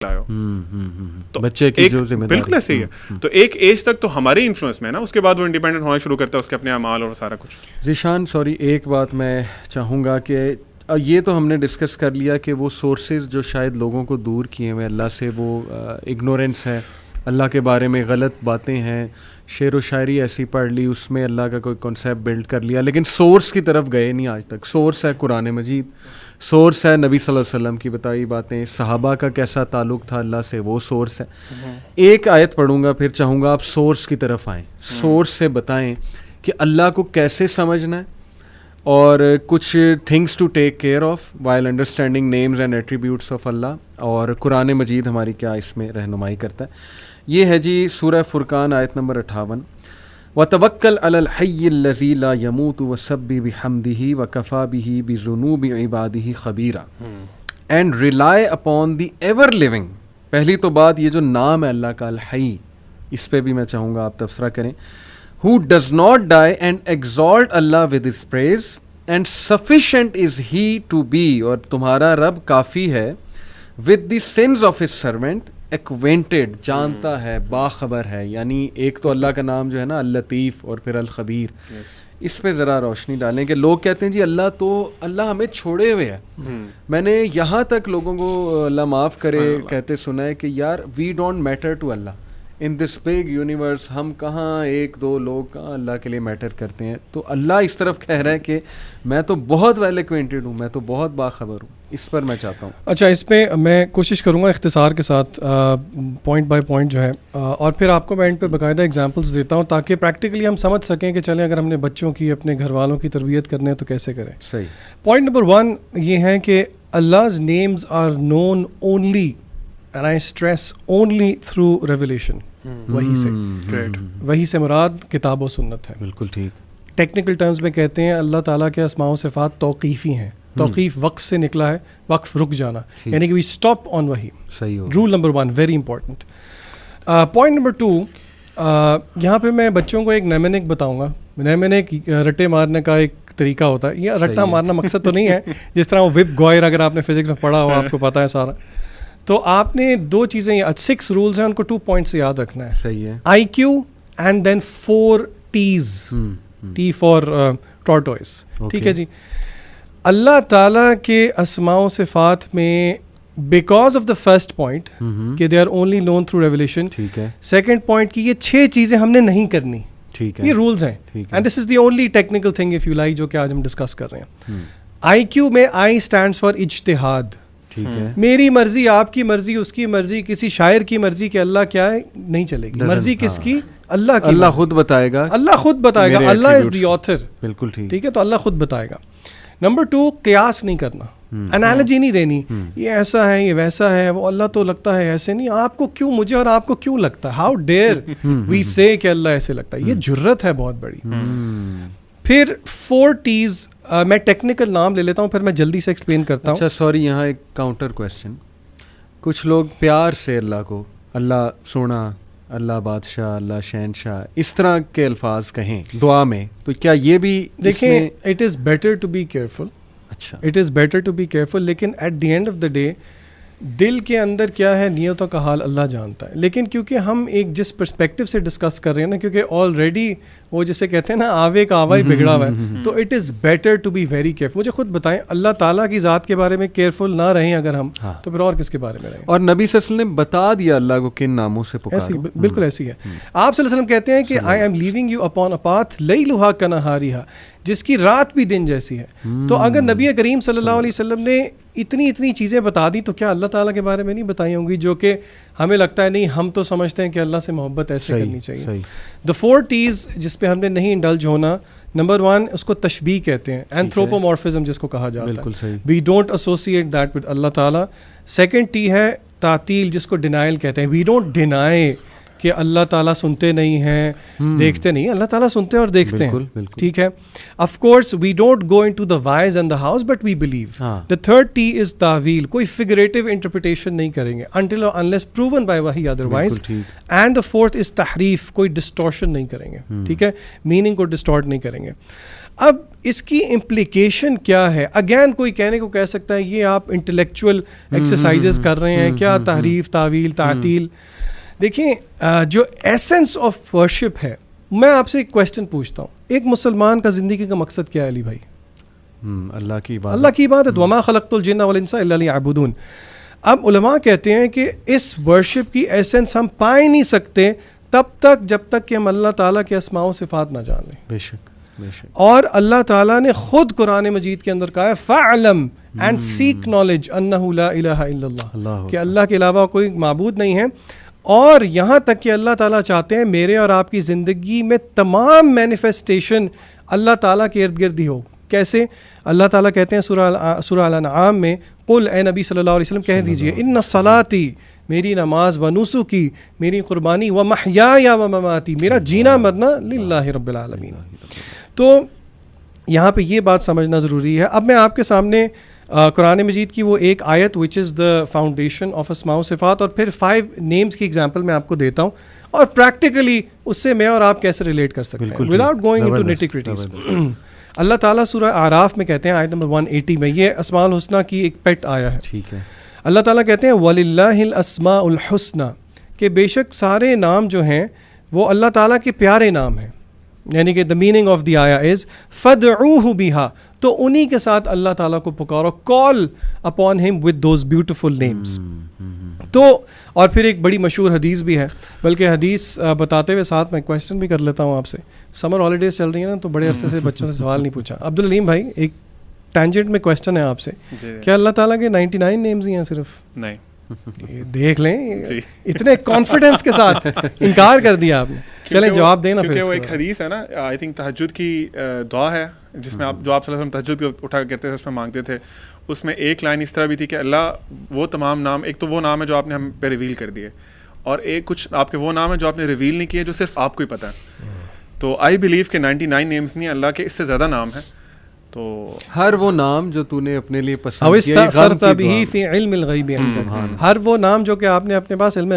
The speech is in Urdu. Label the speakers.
Speaker 1: تو بچے کی جو ذمہ داری بالکل ایسے ہی ہے. تو ایک ایج تک تو ہمارے انفلوئنس میں ہے نا, اس کے بعد وہ انڈیپینڈنٹ ہونا شروع کرتا ہے, اس کے اپنے اعمال اور سارا کچھ.
Speaker 2: ذیشان سوری ایک بات میں چاہوں گا کہ یہ تو ہم نے ڈسکس کر لیا کہ وہ سورسز جو شاید لوگوں کو دور کیے ہوئے اللہ سے, وہ اگنورینس ہے, اللہ کے بارے میں غلط باتیں ہیں, شعر و شاعری ایسی پڑھ لی, اس میں اللہ کا کوئی کانسیپٹ بلڈ کر لیا, لیکن سورس کی طرف گئے نہیں آج تک. سورس ہے قرآن مجید, سورس ہے نبی صلی اللہ علیہ وسلم کی بتائی باتیں, صحابہ کا کیسا تعلق تھا اللہ سے, وہ سورس ہے. ایک آیت پڑھوں گا, پھر چاہوں گا آپ سورس کی طرف آئیں, سورس سے بتائیں کہ اللہ کو کیسے سمجھنا ہے, اور کچھ things to take care of while understanding names and attributes of اللہ, اور قرآن مجید ہماری کیا اس میں رہنمائی کرتا ہے. یہ ہے جی سورہ فرقان آیت نمبر 58, وَتَوَكَّلْ عَلَى الْحَيِّ الَّذِي لَا يَمُوتُ وَسَبِّحْ بِحَمْدِهِ وَكَفَى بِهِ بِذُنُوبِ عِبَادِهِ خَبِيرًا, and rely upon the ever living. پہلی تو بات یہ جو نام ہے اللہ کا الحی, اس پہ بھی میں چاہوں گا آپ تبصرہ کریں. who does not die and exalt Allah with his praise, and sufficient is he to be, اور تمہارا رب کافی ہے, with the sins of his servant, acquainted, جانتا ہے, باخبر ہے. یعنی ایک تو اللہ کا نام جو ہے نا اللطیف, اور پھر الخبیر. اس پہ ذرا روشنی ڈالیں کہ لوگ کہتے ہیں جی اللہ ہمیں چھوڑے ہوئے ہے. میں نے یہاں تک لوگوں کو اللہ معاف کرے کہتے سنا ہے کہ یار وی ڈونٹ میٹر ٹو اللہ ان دس بگ یونیورس, ہم کہاں ایک دو لوگ کہاں اللہ کے لیے میٹر کرتے ہیں. تو اللہ اس طرف کہہ رہا ہے کہ میں تو بہت ویل ایکوینٹڈ ہوں, میں تو بہت باخبر ہوں. اس پر میں چاہتا ہوں.
Speaker 3: اچھا, اس پہ میں کوشش کروں گا اختصار کے ساتھ پوائنٹ بائی پوائنٹ جو ہے, اور پھر آپ کو میں اینڈ پہ باقاعدہ ایگزامپلس دیتا ہوں تاکہ پریکٹیکلی ہم سمجھ سکیں کہ چلیں اگر ہم نے بچوں کی, اپنے گھر والوں کی تربیت کرنے ہے تو کیسے کریں.
Speaker 2: صحیح.
Speaker 3: پوائنٹ نمبر 1 یہ ہے کہ Allah's names are known only, and I stress only, through revelation. وہی سے, وہی سے مراد کتاب و سنت ہے.
Speaker 2: بالکل ٹھیک.
Speaker 3: ٹیکنیکل ٹرمز میں کہتے ہیں اللہ تعالیٰ کے اسماء و صفات توقیفی ہیں. توقیف وقف سے نکلا ہے, وقف رک جانا, یعنی کہ وی اسٹاپ آن وہی.
Speaker 2: صحیح.
Speaker 3: Roll number 1 very important. Point number 2, یہاں پہ میں بچوں کو ایک نیمنک بتاؤں گا. نیمنک رٹے مارنے کا ایک طریقہ ہوتا ہے. یہ رٹا مارنا مقصد تو نہیں ہے جس طرح وہ وپ گوائر, اگر آپ نے فزکس میں پڑھا ہو آپ کو پتہ ہے سارا. تو آپ نے 2 چیزیں, 6 رولز ہیں, ان کو 2 پوائنٹس سے یاد رکھنا ہے.
Speaker 2: صحیح ہے.
Speaker 3: I Q and then 4 T's. T for tortoise. ٹھیک ہے جی. اللہ تعالیٰ کے اسماء و صفات میں because of the first point کہ they are only known through revelation.
Speaker 2: ٹھیک ہے.
Speaker 3: سیکنڈ پوائنٹ کی یہ 6 چیزیں ہم نے نہیں کرنی.
Speaker 2: ٹھیک ہے.
Speaker 3: یہ رولز ہیں, and this is the only technical thing if you like جو کہ آج ہم ڈسکس کر رہے ہیں. آئی کیو میں آئی اسٹینڈس فار اجتہاد.
Speaker 2: ٹھیک ہے.
Speaker 3: میری مرضی, آپ کی مرضی, اس کی مرضی, کسی شاعر کی مرضی کہ اللہ کیا ہے نہیں چلے گی. مرضی کس کی؟ اللہ کی.
Speaker 2: اللہ خود بتائے گا.
Speaker 3: اللہ خود بتائے گا. اللہ از دی آتھر.
Speaker 2: بالکل ٹھیک.
Speaker 3: ٹھیک ہے, تو اللہ خود بتائے گا. نمبر 2, قیاس نہیں کرنا, انالوجی نہیں دینی, یہ ایسا ہے یہ ویسا ہے, وہ اللہ تو لگتا ہے ایسے نہیں, آپ کو کیوں, مجھے اور آپ کو کیوں لگتا ہے, ہاؤ ڈیئر وی سے کہ اللہ ایسے لگتا ہے. یہ جرت ہے بہت بڑی. پھر 4 T's, میں ٹیکنیکل نام لے لیتا ہوں پھر میں جلدی سے ایکسپلین کرتا ہوں.
Speaker 2: اچھا سوری, یہاں ایک کاؤنٹر کویسچن. کچھ لوگ پیار سے اللہ کو اللہ سونا, اللہ بادشاہ, اللہ شہنشاہ, اس طرح کے الفاظ کہیں دعا میں, تو کیا یہ بھی
Speaker 3: دیکھیں, it is better to be careful.
Speaker 2: اچھا,
Speaker 3: it is better to be careful, لیکن at the end of the day دل کے اندر کیا ہے, نیتوں کا حال اللہ جانتا ہے. لیکن کیونکہ ہم ایک جس پرسپیکٹو سے ڈسکس کر رہے ہیں نا, کیونکہ آلریڈی وہ جسے کہتے ہیں نا آوے کا آوا ہی بگڑا ہوا ہے, تو it is better to be very careful. مجھے خود بتائیں, اللہ تعالیٰ کی ذات کے بارے میں کیئرفل نہ رہیں اگر ہم, تو پھر اور کس کے بارے میں رہیں.
Speaker 2: اور نبی صلی اللہ علیہ وسلم نے بتا دیا اللہ کو کن ناموں سے پکارو.
Speaker 3: بالکل ایسی ہے. آپ صلی اللہ علیہ وسلم کہتے ہیں کہ I am leaving you upon a path لیلھا کنہاریھا, جس کی رات بھی دن جیسی ہے. تو اگر نبی کریم صلی اللہ علیہ وسلم نے اتنی چیزیں بتا دی, تو کیا اللہ تعالیٰ کے بارے میں نہیں بتائی ہوں گی جو کہ ہمیں لگتا ہے نہیں, ہم تو سمجھتے ہیں کہ اللہ سے محبت ایسے کرنی چاہیے. The 4 T's جس پہ ہم نے نہیں انڈلج ہونا. نمبر 1, اس کو تشبیہ کہتے ہیں, اینتھروپومورفزم جس کو کہا جاتا ہے. We don't associate that with اللہ تعالیٰ. سیکنڈ T ہے تعطیل, جس کو ڈینائل کہتے ہیں. وی ڈونٹ ڈینائی کہ اللہ تعالیٰ سنتے نہیں ہیں, دیکھتے نہیں. اللہ تعالیٰ سنتے ہیں اور دیکھتے ہیں. ٹھیک ہے. Of course we don't go into the wise and the house, but we believe. The 3rd T is تعویل. کوئی فگریٹو انٹرپریٹیشن نہیں کریں گے until or unless proven by وحی otherwise. اینڈ دا 4th از تحریف. کوئی ڈسٹورشن نہیں کریں گے. ٹھیک ہے, میننگ کو ڈسٹورٹ نہیں کریں گے. اب اس کی امپلیکیشن کیا ہے. اگین کوئی کہنے کو کہہ سکتا ہے یہ آپ انٹلیکچوئل ایکسرسائزز کر رہے ہیں, کیا تحریف, تعویل, تعطیل. دیکھیں جو ایسنس آف ورشپ ہے, میں آپ سے ایک کویسچن پوچھتا ہوں, ایک مسلمان کا زندگی کا مقصد کیا ہے علی بھائی؟
Speaker 2: اللہ کی عبادت.
Speaker 3: اللہ کی عبادت. وما خلقت الجن والانس الا لیعبدون. اب علماء کہتے ہیں کہ اس ورشپ کی ایسنس ہم پا ہی نہیں سکتے تب تک جب تک کہ ہم اللہ تعالیٰ کے اسماء و صفات نہ جان لیں.
Speaker 2: بے شک بے شک.
Speaker 3: اور اللہ تعالیٰ نے خود قرآن مجید کے اندر کہا ہے فَعْلَمْ and seek knowledge أَنَّهُ لَا إِلَهَ إِلَّا اللَّهُ, کہ اللہ کے علاوہ کوئی معبود نہیں ہے. اور یہاں تک کہ اللہ تعالیٰ چاہتے ہیں میرے اور آپ کی زندگی میں تمام مینیفیسٹیشن اللہ تعالیٰ کے ارد گرد ہی ہو. کیسے؟ اللہ تعالیٰ کہتے ہیں سورہ الانعام میں, قل اے نبی صلی اللہ علیہ وسلم کہہ دیجئے, ان صلاتی, میری نماز, و نسکی, میری قربانی, و محیای و مماتی, میرا جینا مرنا للہ رب العالمین. تو یہاں پہ یہ بات سمجھنا ضروری ہے. اب میں آپ کے سامنے قرآن مجید کی وہ ایک آیت وچ از دا فاؤنڈیشن آف اسماء و صفات اور پھر 5 نیمز کی ایگزامپل میں آپ کو دیتا ہوں, اور پریکٹیکلی اس سے میں اور آپ کیسے ریلیٹ کر سکتے ہیں وداؤٹ گوئنگ انٹو نیٹی گریٹیز. اللہ تعالیٰ سورہ اعراف میں کہتے ہیں آیت نمبر 180 میں, یہ اسماء الحسنہ کی ایک پیٹ آیا ہے. ٹھیک ہے. اللہ تعالیٰ کہتے ہیں وَلِلَّهِ الْأَسْمَاءُ الْحُسْنَى, کہ بے شک سارے نام جو ہیں وہ اللہ تعالیٰ کے پیارے نام ہیں. یعنی کہ the meaning of the ayah is فَدْعُوهُ بِهَا, تو انہی کے ساتھ اللہ تعالیٰ کو پکارو, call upon him with those beautiful names. تو اور پھر ایک بڑی مشہور حدیث بھی ہے, بلکہ حدیث بتاتے ہوئے ساتھ میں کویسچن بھی کر لیتا ہوں آپ سے. سمر ہالیڈیز چل رہی ہیں نا, تو بڑے عرصے سے بچوں سے سوال نہیں پوچھا. عبدالعلیم بھائی, ایک ٹینجنٹ میں کویسچن ہے آپ سے, کیا اللہ تعالیٰ کے 99 نیمز ہی ہیں صرف؟
Speaker 1: نہیں.
Speaker 3: دیکھ لیں, اتنے کانفیڈنس کے ساتھ انکار کر دیا آپ نے. چلیں جواب دینا.
Speaker 1: کیونکہ وہ ایک حدیث ہے نا, آئی تھنک تہجد کی دعا ہے جس میں آپ جو آپ صلی اللہ علیہ وسلم تہجد اٹھا کرتے تھے اس میں مانگتے تھے, اس میں ایک لائن اس طرح بھی تھی کہ اللہ وہ تمام نام, ایک تو وہ نام ہے جو آپ نے ہم پہ ریویل کر دیے, اور ایک کچھ آپ کے وہ نام ہے جو آپ نے ریویل نہیں کیے جو صرف آپ کو ہی پتہ ہے. تو آئی بلیو کہ 99 نیمز نہیں, اللہ کے اس سے زیادہ نام ہیں. تو
Speaker 2: ہر وہ نام جو تو نے اپنے لیے پسند کیا,
Speaker 3: فی علم الغیب, ہر وہ نام جو کہ آپ نے اپنے پاس علم